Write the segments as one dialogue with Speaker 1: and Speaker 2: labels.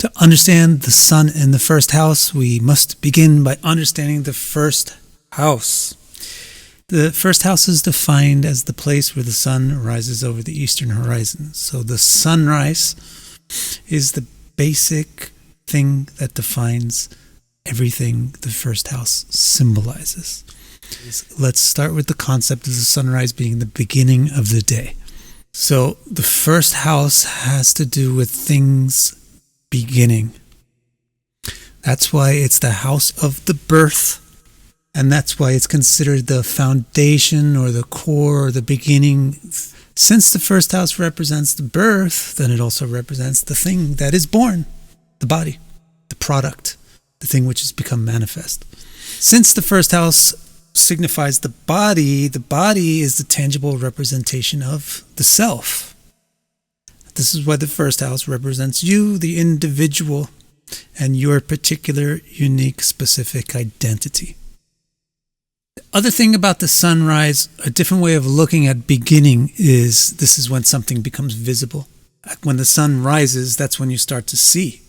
Speaker 1: To understand the sun in the first house, we must begin by understanding the first house. The first house is defined as the place where the sun rises over the eastern horizon. So the sunrise is the basic thing that defines everything the first house symbolizes. Let's start with the concept of the sunrise being the beginning of the day. So the first house has to do with things beginning. That's why it's the house of the birth, and that's why it's considered the foundation or the core or the beginning. Since the first house represents the birth, then it also represents the thing that is born, the body, the product, the thing which has become manifest. Since the first house signifies the body is the tangible representation of the self. This is why the first house represents you, the individual, and your particular, unique, specific identity. The other thing about the sunrise, a different way of looking at beginning is this is when something becomes visible. When the sun rises, that's when you start to see.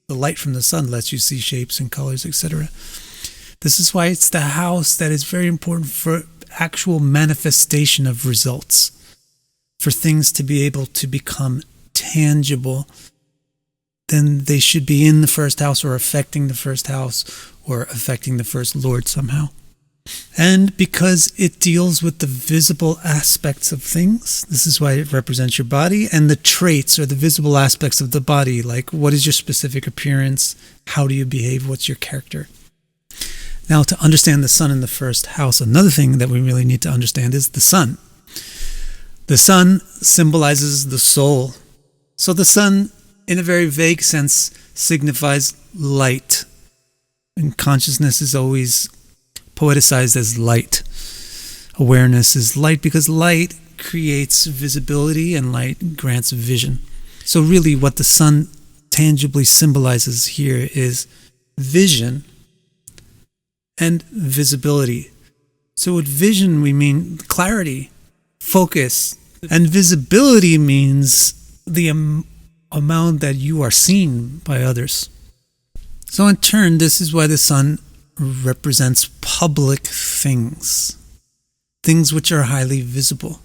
Speaker 1: The light from the sun lets you see shapes and colors, etc. This is why it's the house that is very important for actual manifestation of results, for things to be able to become tangible. Then they should be in the first house or affecting the first house or affecting the first lord somehow. And because it deals with the visible aspects of things, this is why it represents your body and the traits or the visible aspects of the body, like what is your specific appearance, how do you behave, what's your character. Now, to understand the sun in the first house, another thing that we really need to understand is the sun. The sun symbolizes the soul. So the sun, in a very vague sense, signifies light. And consciousness is always poeticized as light. Awareness is light because light creates visibility and light grants vision. So really what the sun tangibly symbolizes here is vision and visibility. So with vision we mean clarity, focus, and visibility means the amount that you are seen by others. So in turn, this is why the sun represents public things, things which are highly visible.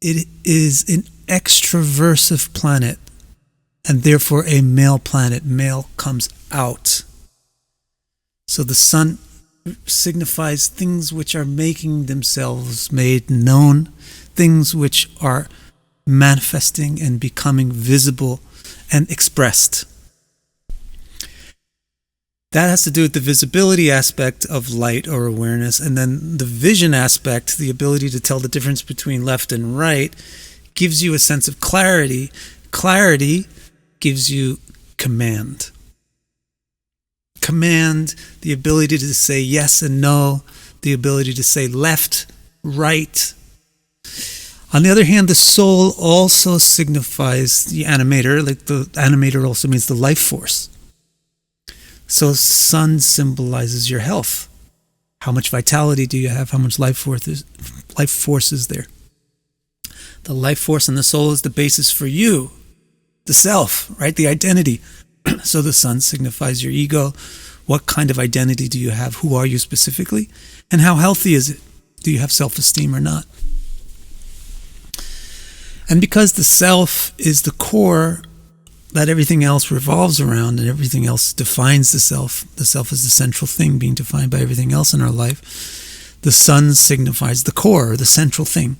Speaker 1: It is an extraversive planet, and therefore a male planet. Male comes out. So the sun signifies things which are making themselves made known, things which are manifesting and becoming visible and expressed. That has to do with the visibility aspect of light or awareness, and then the vision aspect, the ability to tell the difference between left and right, gives you a sense of clarity. Clarity gives you command. Command, the ability to say yes and no, the ability to say left, right. On the other hand, the soul also signifies the animator, like the animator also means the life force. So sun symbolizes your health. How much vitality do you have? How much life force is there? The life force and the soul is the basis for you, the self, right? The identity. So the sun signifies your ego. What kind of identity do you have? Who are you specifically? And how healthy is it? Do you have self-esteem or not? And because the self is the core that everything else revolves around and everything else defines the self is the central thing being defined by everything else in our life, the sun signifies the core, the central thing.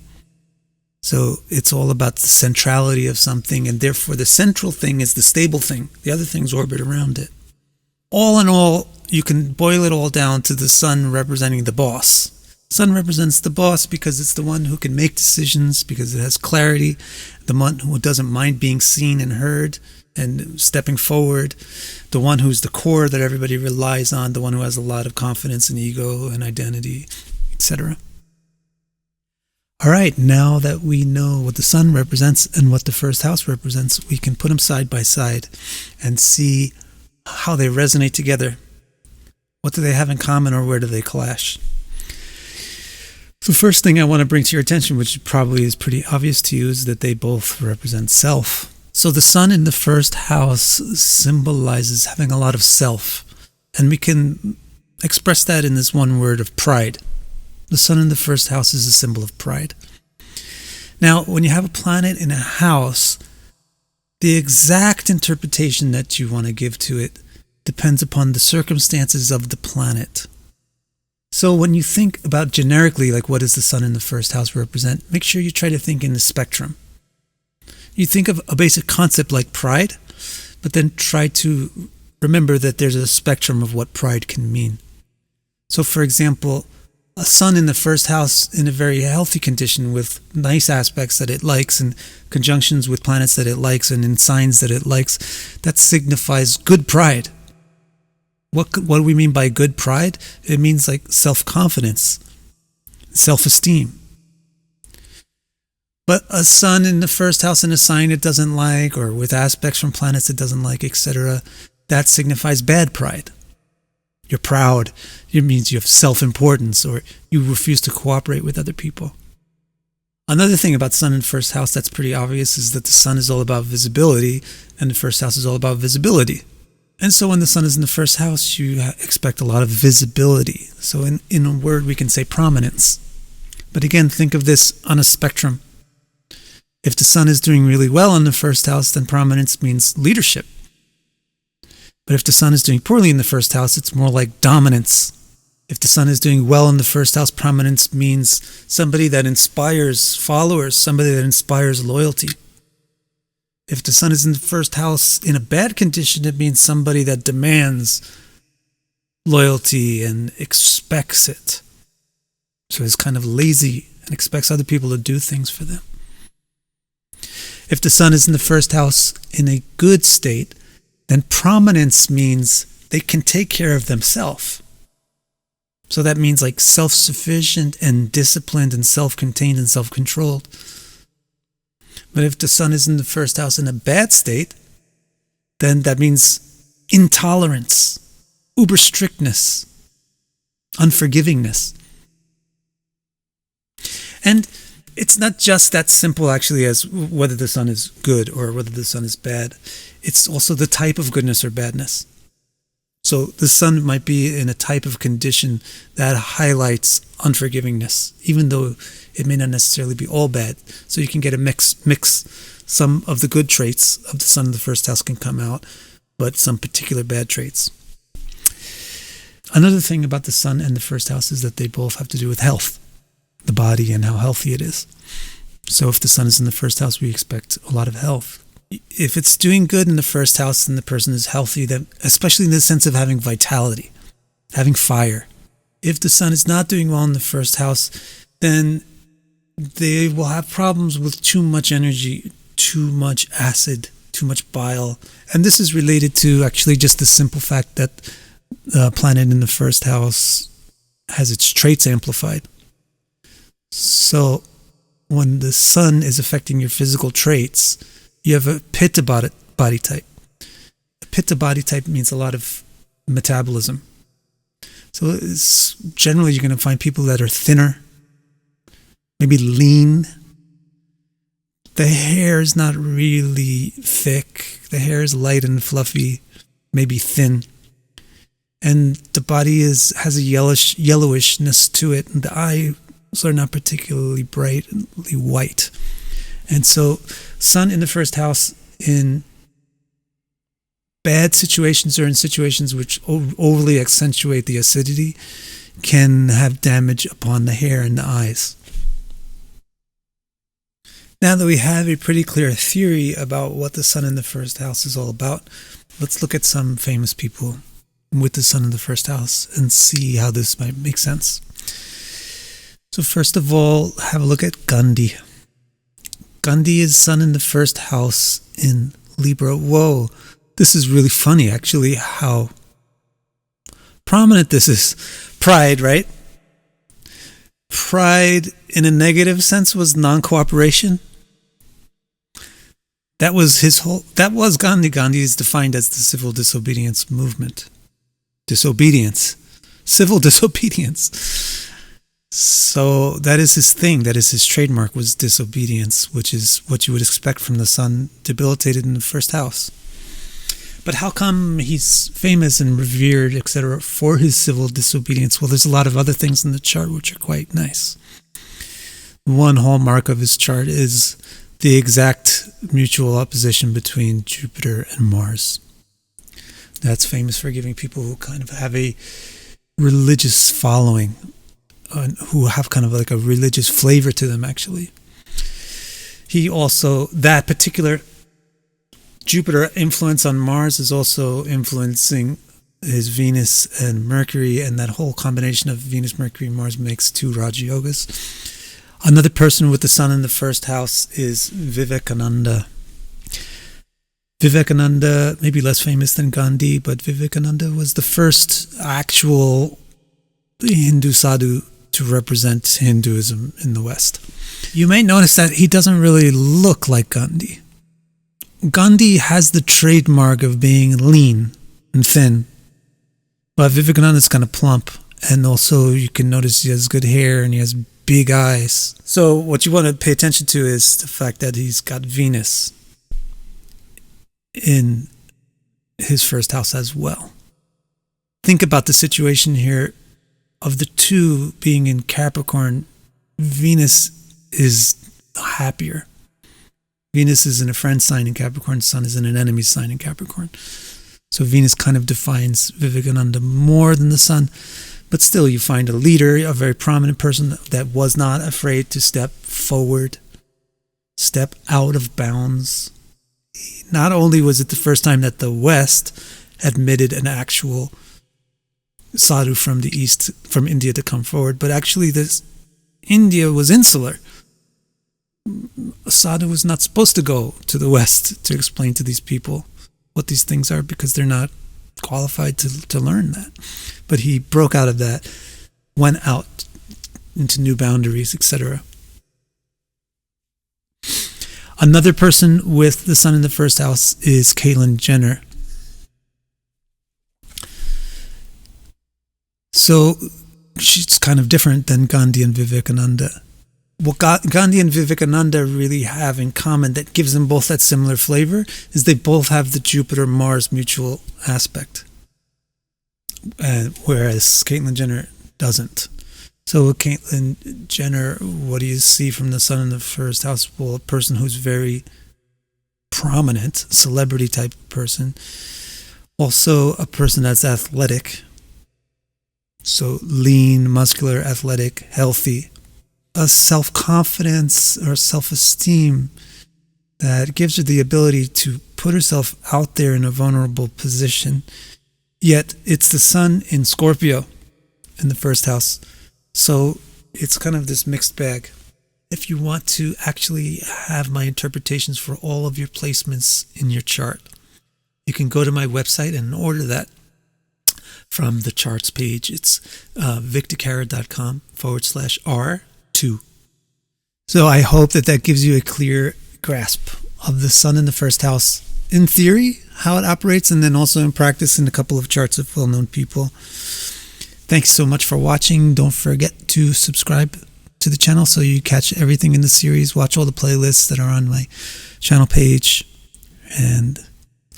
Speaker 1: So it's all about the centrality of something, and therefore the central thing is the stable thing. The other things orbit around it. All in all, you can boil it all down to the sun representing the boss. Sun represents the boss because it's the one who can make decisions, because it has clarity, the one who doesn't mind being seen and heard and stepping forward, the one who's the core that everybody relies on, the one who has a lot of confidence and ego and identity, etc. All right, now that we know what the sun represents and what the first house represents, we can put them side by side and see how they resonate together. What do they have in common, or where do they clash? The first thing I want to bring to your attention, which probably is pretty obvious to you, is that they both represent self. So the sun in the first house symbolizes having a lot of self. And we can express that in this one word of pride. The sun in the first house is a symbol of pride. Now, when you have a planet in a house, the exact interpretation that you want to give to it depends upon the circumstances of the planet. So when you think about generically, like what does the sun in the first house represent, make sure you try to think in the spectrum. You think of a basic concept like pride, but then try to remember that there's a spectrum of what pride can mean. So for example, a sun in the first house in a very healthy condition with nice aspects that it likes and conjunctions with planets that it likes and in signs that it likes, that signifies good pride. What do we mean by good pride? It means like self-confidence, self-esteem. But a sun in the first house in a sign it doesn't like, or with aspects from planets it doesn't like, etc., that signifies bad pride. You're proud. It means you have self-importance, or you refuse to cooperate with other people. Another thing about sun in first house that's pretty obvious is that the sun is all about visibility, and the first house is all about visibility. And so when the sun is in the first house, you expect a lot of visibility. So in a word, we can say prominence. But again, think of this on a spectrum. If the sun is doing really well in the first house, then prominence means leadership. But if the sun is doing poorly in the first house, it's more like dominance. If the sun is doing well in the first house, prominence means somebody that inspires followers, somebody that inspires loyalty. If the sun is in the first house in a bad condition, it means somebody that demands loyalty and expects it. So is kind of lazy and expects other people to do things for them. If the sun is in the first house in a good state, then prominence means they can take care of themselves. So that means like self-sufficient and disciplined and self-contained and self-controlled. But if the sun is in the first house in a bad state, then that means intolerance, uber strictness, unforgivingness. And it's not just that simple actually as whether the sun is good or whether the sun is bad. It's also the type of goodness or badness. So the sun might be in a type of condition that highlights unforgivingness, even though it may not necessarily be all bad. So you can get a mix. Some of the good traits of the sun in the first house can come out, but some particular bad traits. Another thing about the sun and the first house is that they both have to do with health, the body and how healthy it is. So if the sun is in the first house, we expect a lot of health. If it's doing good in the first house and the person is healthy, then especially in the sense of having vitality, having fire. If the sun is not doing well in the first house, then they will have problems with too much energy, too much acid, too much bile. And this is related to actually just the simple fact that the planet in the first house has its traits amplified. So when the sun is affecting your physical traits, you have a pitta body type. A pitta body type means a lot of metabolism. So generally you're going to find people that are thinner, maybe lean. The hair is not really thick. The hair is light and fluffy, maybe thin. And the body has a yellowishness to it, and the eyes are not particularly brightly white. And so sun in the first house in bad situations or in situations which overly accentuate the acidity can have damage upon the hair and the eyes. Now that we have a pretty clear theory about what the sun in the first house is all about, let's look at some famous people with the sun in the first house and see how this might make sense. So first of all, have a look at Gandhi. Gandhi is sun in the first house in Libra. Whoa, this is really funny actually how prominent this is. Pride, right? Pride in a negative sense was non-cooperation. That was Gandhi. Gandhi is defined as the civil disobedience movement. Civil disobedience. So that is his thing. That is his trademark, was disobedience, which is what you would expect from the sun debilitated in the first house. But how come he's famous and revered, etc., for his civil disobedience? Well, there's a lot of other things in the chart which are quite nice. One hallmark of his chart is the exact mutual opposition between Jupiter and Mars. That's famous for giving people who kind of have a religious following, who have kind of like a religious flavor to them, actually. He also, that particular Jupiter influence on Mars is also influencing his Venus and Mercury, and that whole combination of Venus, Mercury, and Mars makes 2 Raja Yogas. Another person with the sun in the first house is Vivekananda. Vivekananda, maybe less famous than Gandhi, but Vivekananda was the first actual Hindu sadhu to represent Hinduism in the West. You may notice that he doesn't really look like Gandhi. Gandhi has the trademark of being lean and thin, but Vivekananda is kind of plump, and also you can notice he has good hair and he has big eyes. So what you want to pay attention to is the fact that he's got Venus in his first house as well. Think about the situation here of the 2 being in Capricorn. Venus is happier. Venus is in a friend sign in Capricorn, Sun is in an enemy sign in Capricorn. So Venus kind of defines Vivekananda more than the Sun. But still, you find a leader, a very prominent person that was not afraid to step forward, step out of bounds. Not only was it the first time that the West admitted an actual sadhu from the East, from India, to come forward, but actually India was insular. A sadhu was not supposed to go to the West to explain to these people what these things are, because they're not qualified to learn that. But he broke out of that, went out into new boundaries, etc. Another person with the sun in the first house is Caitlyn Jenner. So she's kind of different than Gandhi and Vivekananda. What Gandhi and Vivekananda really have in common that gives them both that similar flavor is they both have the Jupiter-Mars mutual aspect, whereas Caitlyn Jenner doesn't. So with Caitlyn Jenner, what do you see from the sun in the first house? Well, a person who's very prominent, celebrity type of person. Also a person that's athletic. So lean, muscular, athletic, healthy. A self-confidence or self-esteem that gives her the ability to put herself out there in a vulnerable position. Yet it's the sun in Scorpio in the first house. So it's kind of this mixed bag. If you want to actually have my interpretations for all of your placements in your chart, you can go to my website and order that from the charts page. It's victorcara.com/R2. So I hope that gives you a clear grasp of the sun in the first house, in theory, how it operates, and then also in practice in a couple of charts of well-known people. Thanks so much for watching. Don't forget to subscribe to the channel so you catch everything in the series. Watch all the playlists that are on my channel page, and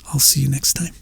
Speaker 1: I'll see you next time.